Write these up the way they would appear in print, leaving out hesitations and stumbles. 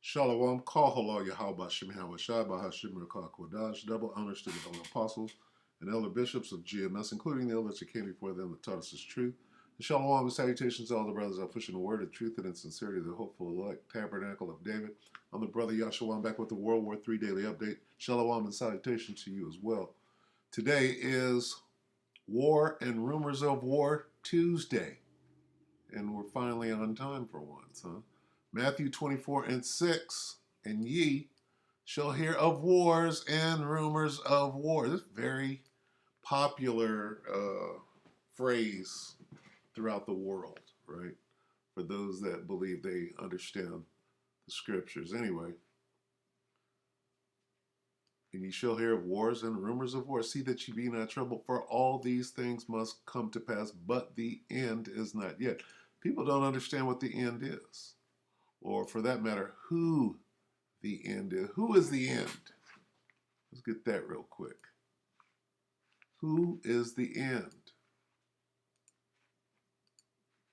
Shalom, call halal Yahweh Shem Hawashai Bahashim Rakah Kodash, double honors to the holy apostles and elder bishops of GMS, including the elders that came before them that taught us his truth. And shalom and salutations to all the brothers out pushing the word of truth and in sincerity, the hopeful elect tabernacle of David. I'm the brother Yahshua. I'm back with the World War III daily update. Shalom and salutations to you as well. Today is War and Rumors of War Tuesday, and we're finally on time for once, huh? Matthew 24:6, and ye shall hear of wars and rumors of war. This very popular phrase throughout the world, right? For those that believe they understand the scriptures. Anyway, and ye shall hear of wars and rumors of war. See that ye be not troubled, for all these things must come to pass, but the end is not yet. People don't understand what the end is, or for that matter, who the end is. Who is the end? Let's get that real quick. Who is the end?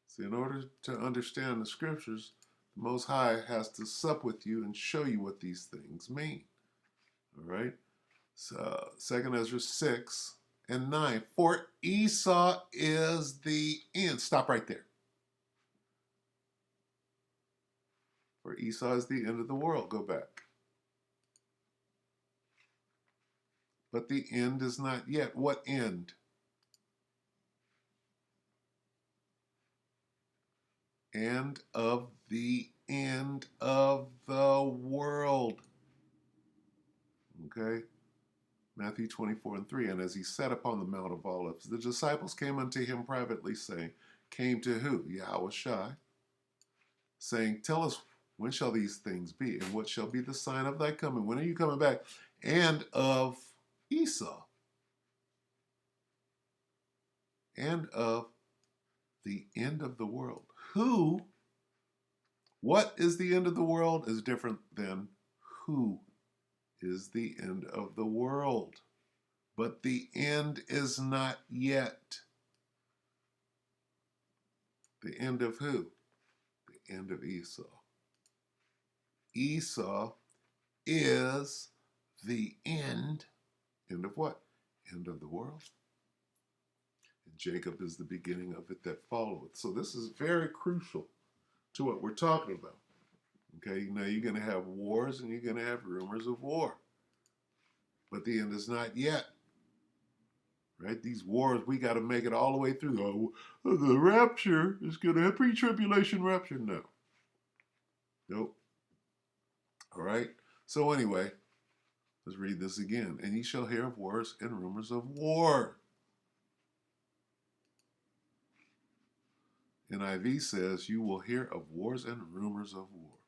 See, in order to understand the scriptures, the Most High has to sup with you and show you what these things mean. All right? So, 2 Ezra 6 and 9. For Esau is the end. Stop right there. For Esau is the end of the world. Go back. But the end is not yet. What end? And of the end of the world. Okay? Matthew 24:3. And as he sat upon the Mount of Olives, the disciples came unto him privately, saying, came to who? Yahushua, saying, tell us, when shall these things be? And what shall be the sign of thy coming? When are you coming back? And of Esau. And of the end of the world. Who? What is the end of the world is different than who is the end of the world. But the end is not yet. The end of who? The end of Esau. Esau is the end. End of what? End of the world. And Jacob is the beginning of it that followeth. So this is very crucial to what we're talking about. Okay, now you're going to have wars and you're going to have rumors of war. But the end is not yet. Right? These wars, we got to make it all the way through. Oh, the rapture is going to have pre-tribulation rapture. No. Nope. All right. So anyway, let's read this again. And ye shall hear of wars and rumors of war. NIV says you will hear of wars and rumors of war.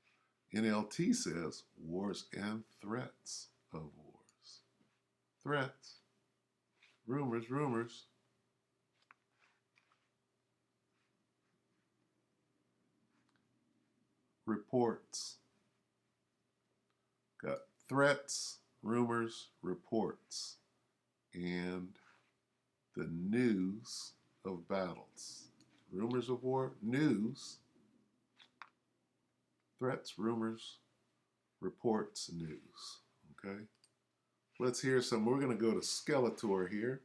NLT says wars and threats of wars. Threats. Rumors. Reports. Got threats, rumors, reports, and the news of battles. Rumors of war, news, threats, rumors, reports, news. Okay? Let's hear some. We're going to go to Skeletor here.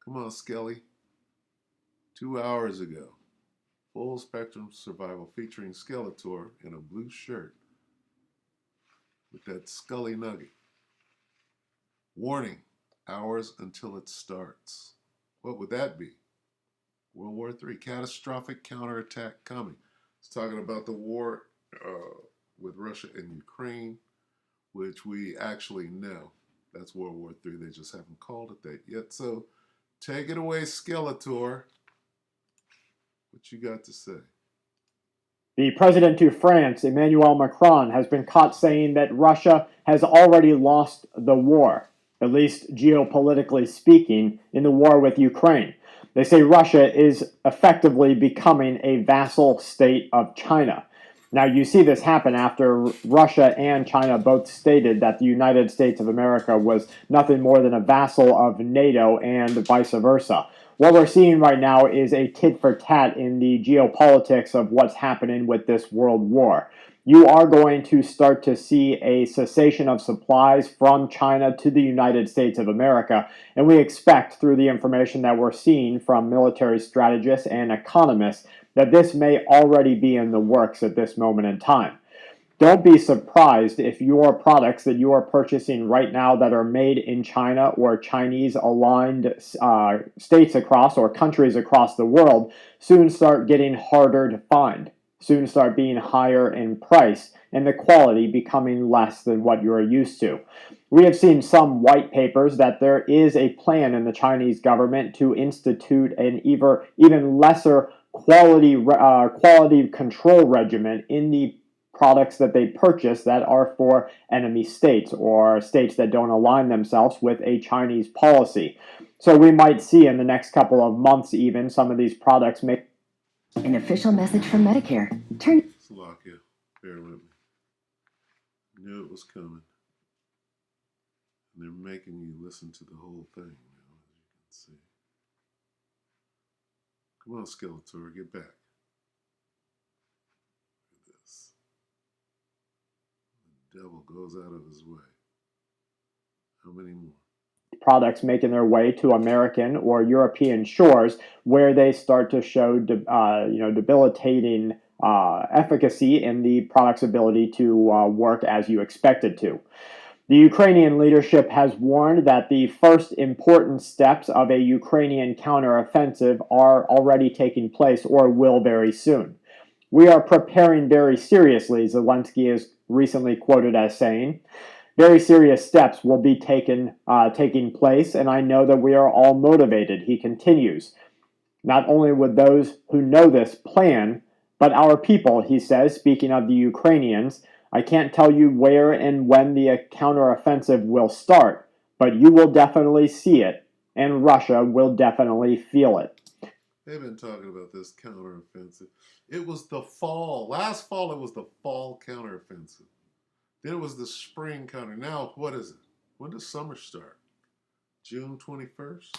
Come on, Skelly. 2 hours ago. Full Spectrum Survival featuring Skeletor in a blue shirt with that Scully nugget. Warning, hours until it starts. What would that be? World War III, catastrophic counterattack coming. It's talking about the war with Russia and Ukraine, which we actually know. That's World War III. They just haven't called it that yet. So take it away, Skeletor. What you got to say? The president to France, Emmanuel Macron, has been caught saying that Russia has already lost the war, at least geopolitically speaking, in the war with Ukraine. They say Russia is effectively becoming a vassal state of China. Now, you see this happen after Russia and China both stated that the United States of America was nothing more than a vassal of NATO and vice versa. What we're seeing right now is a tit for tat in the geopolitics of what's happening with this world war. you are going to start to see a cessation of supplies from China to the United States of America. And we expect, through the information that we're seeing from military strategists and economists, that this may already be in the works at this moment in time. Don't be surprised if your products that you are purchasing right now that are made in China or Chinese aligned states across or countries across the world soon start getting harder to find, soon start being higher in price, and the quality becoming less than what you're used to. We have seen some white papers that there is a plan in the Chinese government to institute an even lesser quality control regimen in the products that they purchase that are for enemy states or states that don't align themselves with a Chinese policy. So we might see in the next couple of months even some of these products make an official message from Medicare. Slovakia, bear with me. Knew it was coming. And they're making you listen to the whole thing now, as you can see. Come on, Skeletor, get back. Look at this. The devil goes out of his way. How many more? Products making their way to American or European shores where they start to show debilitating efficacy in the product's ability to work as you expect it to. The Ukrainian leadership has warned that the first important steps of a Ukrainian counteroffensive are already taking place or will very soon. We are preparing very seriously, Zelensky is recently quoted as saying. Very serious steps will be taking place, and I know that we are all motivated, he continues. Not only with those who know this plan, but our people, he says, speaking of the Ukrainians. I can't tell you where and when the counteroffensive will start, but you will definitely see it, and Russia will definitely feel it. They've been talking about this counteroffensive. It was the fall. Last fall, it was the fall counteroffensive. Then it was the spring counter. Now, what is it? When does summer start? June 21st?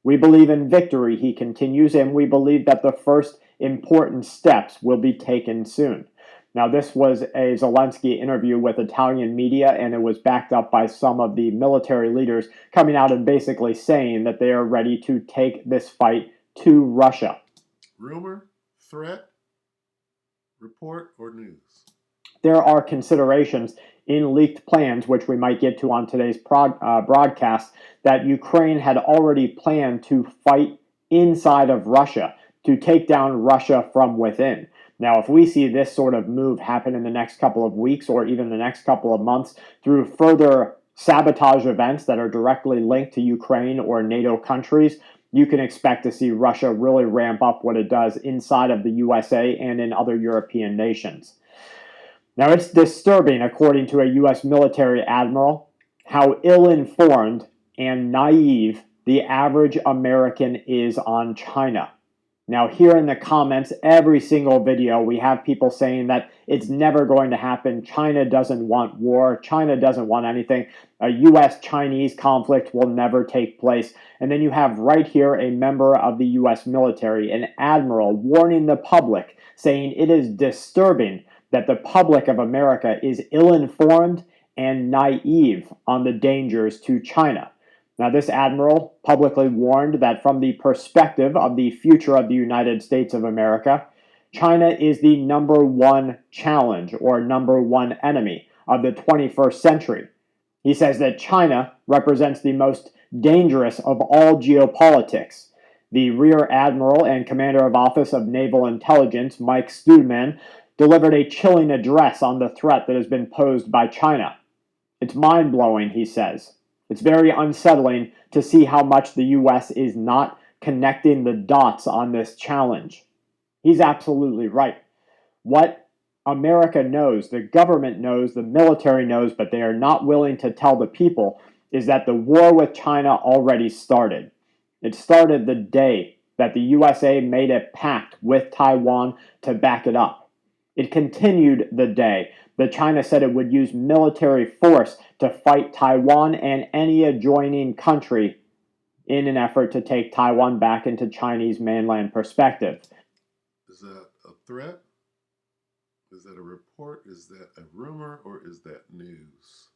We believe in victory, he continues, and we believe that the first important steps will be taken soon. Now, this was a Zelensky interview with Italian media, and it was backed up by some of the military leaders coming out and basically saying that they are ready to take this fight to Russia. Rumor, threat, report, or news? There are considerations in leaked plans, which we might get to on today's broadcast, that Ukraine had already planned to fight inside of Russia, to take down Russia from within. Now, if we see this sort of move happen in the next couple of weeks or even the next couple of months through further sabotage events that are directly linked to Ukraine or NATO countries, you can expect to see Russia really ramp up what it does inside of the USA and in other European nations. Now, it's disturbing, according to a U.S. military admiral, how ill-informed and naive the average American is on China. Now, here in the comments, every single video, we have people saying that it's never going to happen. China doesn't want war. China doesn't want anything. A U.S.-Chinese conflict will never take place. And then you have right here a member of the U.S. military, an admiral, warning the public, saying it is disturbing that the public of America is ill-informed and naive on the dangers to China. Now, this admiral publicly warned that from the perspective of the future of the United States of America, China is the number one challenge or number one enemy of the 21st century. He says that China represents the most dangerous of all geopolitics. The Rear Admiral and Commander of Office of Naval Intelligence, Mike Studeman, delivered a chilling address on the threat that has been posed by China. It's mind-blowing, he says. It's very unsettling to see how much the U.S. is not connecting the dots on this challenge. He's absolutely right. What America knows, the government knows, the military knows, but they are not willing to tell the people, is that the war with China already started. It started the day that the USA made a pact with Taiwan to back it up. It continued the day that China said it would use military force to fight Taiwan and any adjoining country in an effort to take Taiwan back into Chinese mainland perspective. Is that a threat? Is Is that a report? Is that a rumor? Or is that news?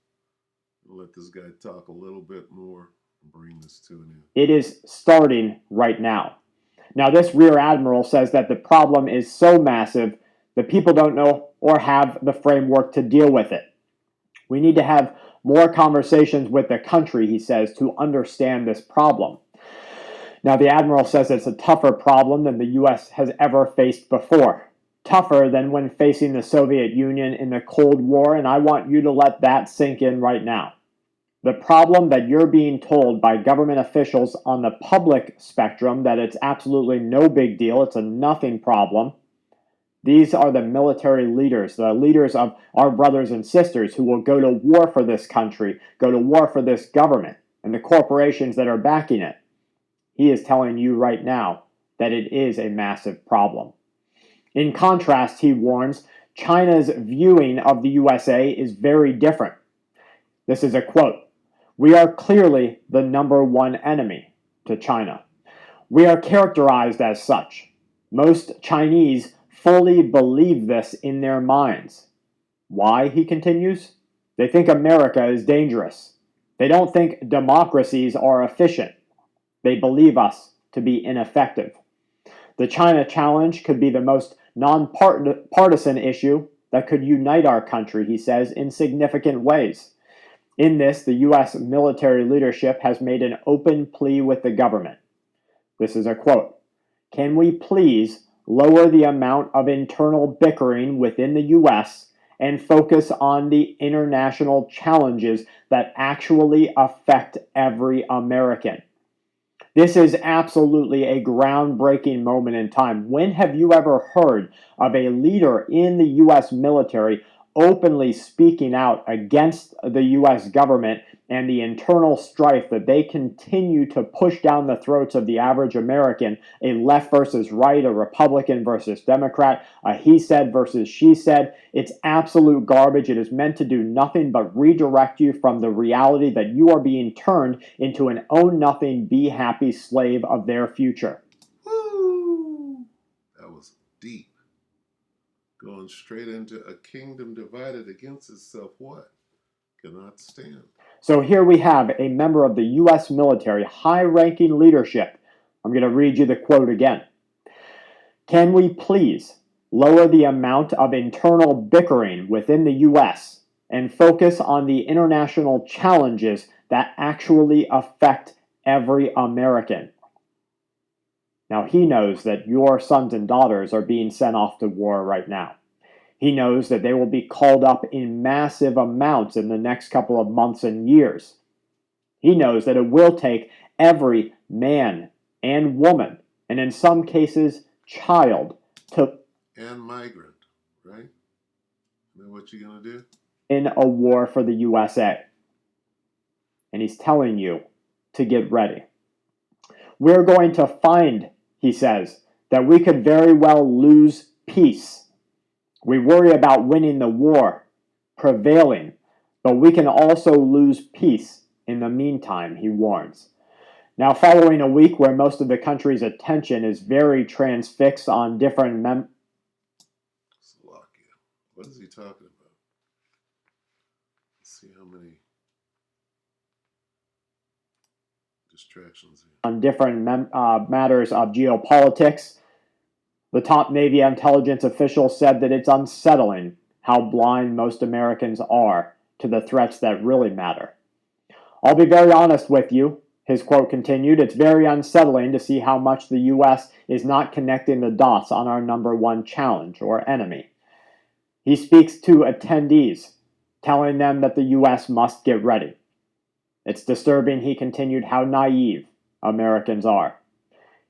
We'll let this guy talk a little bit more and bring this to an end. It is starting right now. Now, this Rear Admiral says that the problem is so massive that people don't know or have the framework to deal with it. We need to have more conversations with the country, he says, to understand this problem. Now, the Admiral says it's a tougher problem than the U.S. has ever faced before. Tougher than when facing the Soviet Union in the Cold War, and I want you to let that sink in right now. The problem that you're being told by government officials on the public spectrum that it's absolutely no big deal, it's a nothing problem. These are the military leaders, the leaders of our brothers and sisters who will go to war for this country, go to war for this government, and the corporations that are backing it. He is telling you right now that it is a massive problem. In contrast, he warns, China's viewing of the USA is very different. This is a quote. We are clearly the number one enemy to China. We are characterized as such. Most Chinese fully believe this in their minds. Why, he continues? They think America is dangerous. They don't think democracies are efficient. They believe us to be ineffective. The China challenge could be the most nonpartisan issue that could unite our country, he says, in significant ways. In this, the U.S. military leadership has made an open plea with the government. This is a quote. Can we please lower the amount of internal bickering within the U.S. and focus on the international challenges that actually affect every American? This is absolutely a groundbreaking moment in time. When have you ever heard of a leader in the U.S. military openly speaking out against the U.S. government and the internal strife that they continue to push down the throats of the average American, a left versus right, a Republican versus Democrat, a he said versus she said? It's absolute garbage. It is meant to do nothing but redirect you from the reality that you are being turned into an own nothing, be happy slave of their future. Woo! That was deep. Going straight into a kingdom divided against itself, what? Cannot stand. So here we have a member of the U.S. military, high-ranking leadership. I'm going to read you the quote again. Can we please lower the amount of internal bickering within the U.S. and focus on the international challenges that actually affect every American? Now, he knows that your sons and daughters are being sent off to war right now. He knows that they will be called up in massive amounts in the next couple of months and years. He knows that it will take every man and woman, and in some cases, child, to and migrant, right? Then what you gonna do? In a war for the USA. And he's telling you to get ready. We're going to find, he says, that we could very well lose peace. We worry about winning the war, prevailing, but we can also lose peace in the meantime, he warns. Now, following a week where most of the country's attention is very transfixed on different Slovakia. What is he talking about? Let's see how many distractions here. On different matters of geopolitics, the top Navy intelligence official said that it's unsettling how blind most Americans are to the threats that really matter. I'll be very honest with you, his quote continued, it's very unsettling to see how much the U.S. is not connecting the dots on our number one challenge or enemy. He speaks to attendees, telling them that the U.S. must get ready. It's disturbing, he continued, how naive Americans are.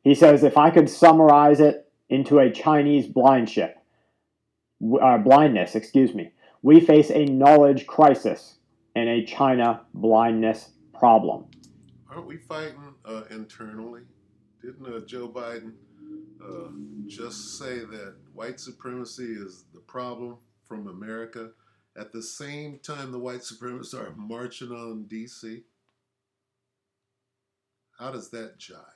He says, if I could summarize it into a Chinese blindness, we face a knowledge crisis and a China blindness problem. Aren't we fighting internally? Didn't Joe Biden just say that white supremacy is the problem from America at the same time the white supremacists are marching on D.C.? How does that jive?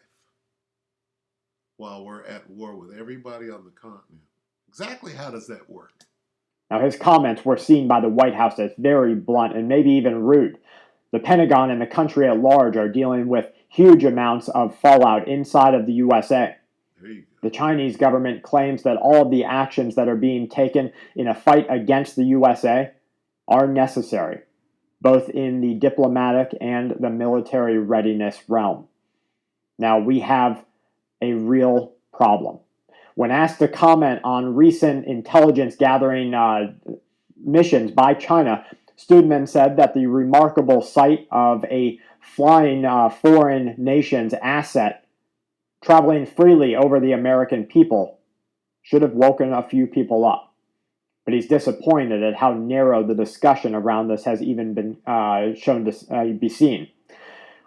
While we're at war with everybody on the continent. Exactly how does that work? Now, his comments were seen by the White House as very blunt and maybe even rude. The Pentagon and the country at large are dealing with huge amounts of fallout inside of the USA. The Chinese government claims that all of the actions that are being taken in a fight against the USA are necessary, both in the diplomatic and the military readiness realm. Now, we have a real problem. When asked to comment on recent intelligence gathering missions by China, Studman said that the remarkable sight of a flying foreign nation's asset traveling freely over the American people should have woken a few people up. But he's disappointed at how narrow the discussion around this has even been shown to be seen.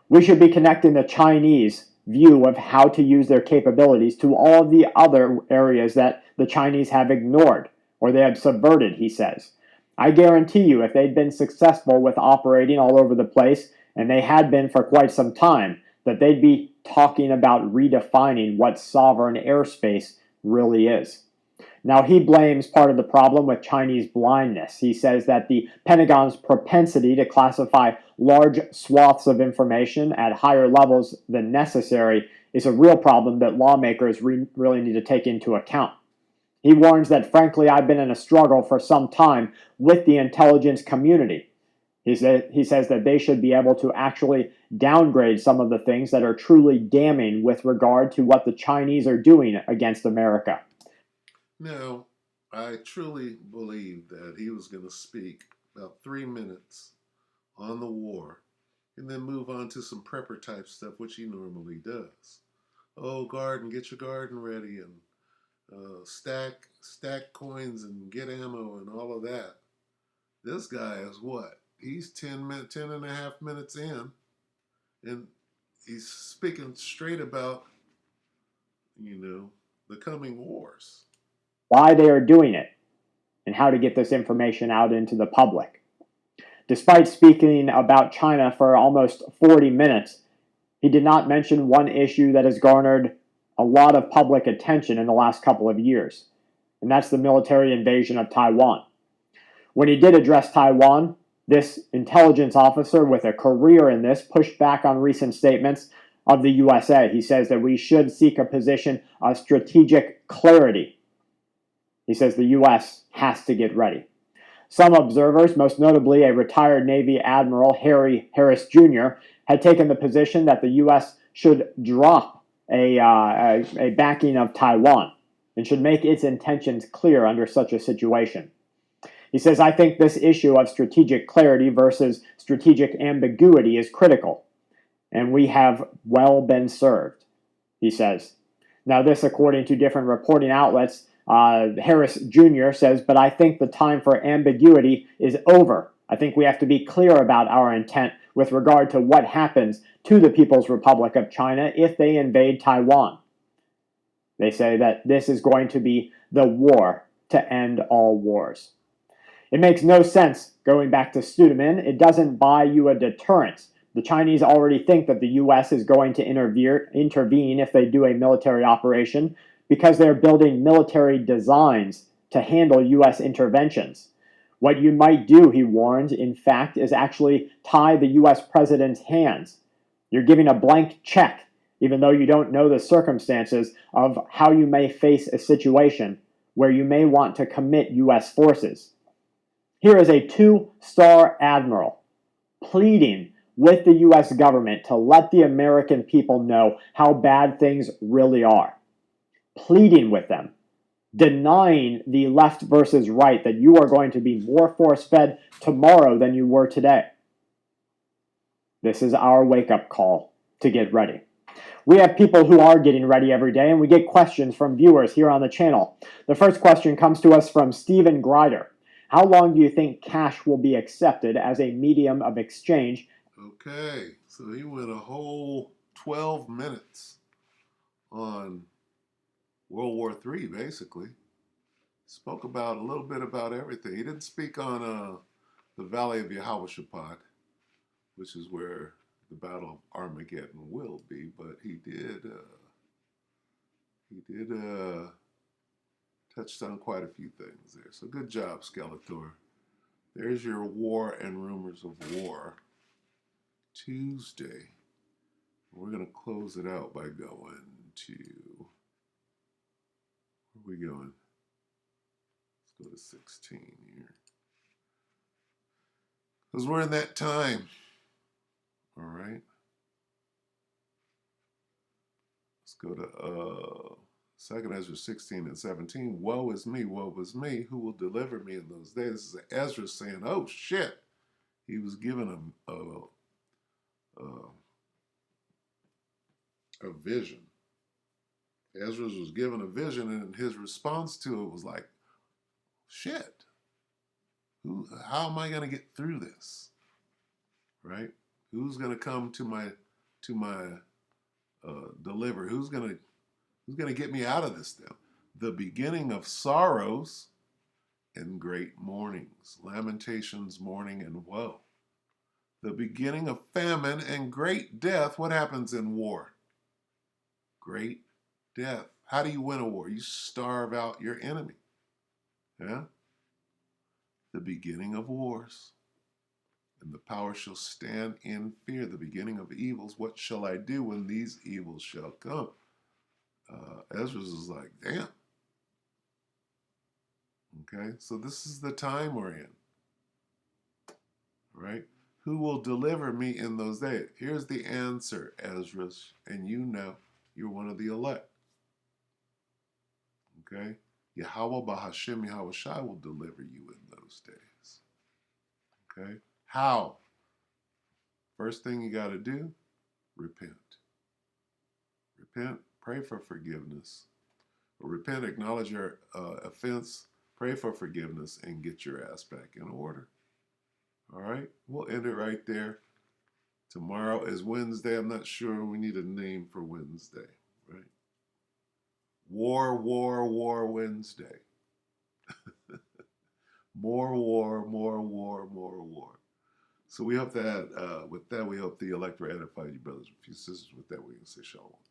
We should be connecting the Chinese view of how to use their capabilities to all of the other areas that the Chinese have ignored or they have subverted, he says. I guarantee you, if they'd been successful with operating all over the place, and they had been for quite some time, that they'd be talking about redefining what sovereign airspace really is. Now, he blames part of the problem with Chinese blindness. He says that the Pentagon's propensity to classify large swaths of information at higher levels than necessary is a real problem that lawmakers really need to take into account. He warns that, frankly, I've been in a struggle for some time with the intelligence community. He says that they should be able to actually downgrade some of the things that are truly damning with regard to what the Chinese are doing against America. Now, I truly believe that he was going to speak about 3 minutes on the war and then move on to some prepper type stuff, which he normally does. Oh, garden, get your garden ready and stack coins and get ammo and all of that. This guy is what? He's 10 and a half minutes in, and he's speaking straight about, the coming wars. Why they are doing it, and how to get this information out into the public. Despite speaking about China for almost 40 minutes, he did not mention one issue that has garnered a lot of public attention in the last couple of years, and that's the military invasion of Taiwan. When he did address Taiwan, this intelligence officer with a career in this pushed back on recent statements of the USA. He says that we should seek a position of strategic clarity. He says the U.S. has to get ready. Some observers, most notably a retired Navy Admiral Harry Harris Jr., had taken the position that the U.S. should drop a backing of Taiwan and should make its intentions clear under such a situation. He says, I think this issue of strategic clarity versus strategic ambiguity is critical, and we have well been served, he says. Now, this, according to different reporting outlets, Harris Jr. says, but I think the time for ambiguity is over. I think we have to be clear about our intent with regard to what happens to the People's Republic of China if they invade Taiwan. They say that this is going to be the war to end all wars. It makes no sense, going back to Studman. It doesn't buy you a deterrence. The Chinese already think that the U.S. is going to intervene if they do a military operation because they're building military designs to handle U.S. interventions. What you might do, he warns, in fact, is actually tie the U.S. president's hands. You're giving a blank check, even though you don't know the circumstances of how you may face a situation where you may want to commit U.S. forces. Here is a 2-star admiral pleading with the U.S. government to let the American people know how bad things really are. Pleading with them, denying the left versus right that you are going to be more force-fed tomorrow than you were today. This is our wake-up call to get ready. We have people who are getting ready every day, and we get questions from viewers here on the channel. The first question comes to us from Stephen Grider. How long do you think cash will be accepted as a medium of exchange? Okay, so he went a whole 12 minutes on World War III, basically. Spoke about a little bit about everything. He didn't speak on the Valley of Yehoshaphat, which is where the Battle of Armageddon will be, but he did touched on quite a few things there. So good job, Skeletor. There's your war and rumors of war. Tuesday. We're going to close it out by going to, where are we going? Let's go to 16 here. Because we're in that time. All right. Let's go to 2 Ezra 16 and 17. Woe is me, who will deliver me in those days? This is Ezra saying, oh shit. He was given a vision. Ezra was given a vision, and his response to it was like, shit. How am I going to get through this? Right? Who's going to come to my deliver? Who's going to get me out of this then? The beginning of sorrows and great mournings, lamentations, mourning, and woe. The beginning of famine and great death. What happens in war? Great death. How do you win a war? You starve out your enemy. Yeah? The beginning of wars. And the power shall stand in fear. The beginning of evils. What shall I do when these evils shall come? Ezra is like, damn. Okay, so this is the time we're in. Right? Who will deliver me in those days? Here's the answer, Ezra, and you know you're one of the elect. Okay? Yahweh Bahashem Yahweh Shai will deliver you in those days. Okay? How? First thing you got to do, repent. Repent, pray for forgiveness. Repent, acknowledge your offense, pray for forgiveness, and get your ass back in order. All right? We'll end it right there. Tomorrow is Wednesday. I'm not sure we need a name for Wednesday, right? War Wednesday. More war, more war, more war. So we hope that, with that, we hope the elect edified you, brothers and sisters. With that, we can say shalom.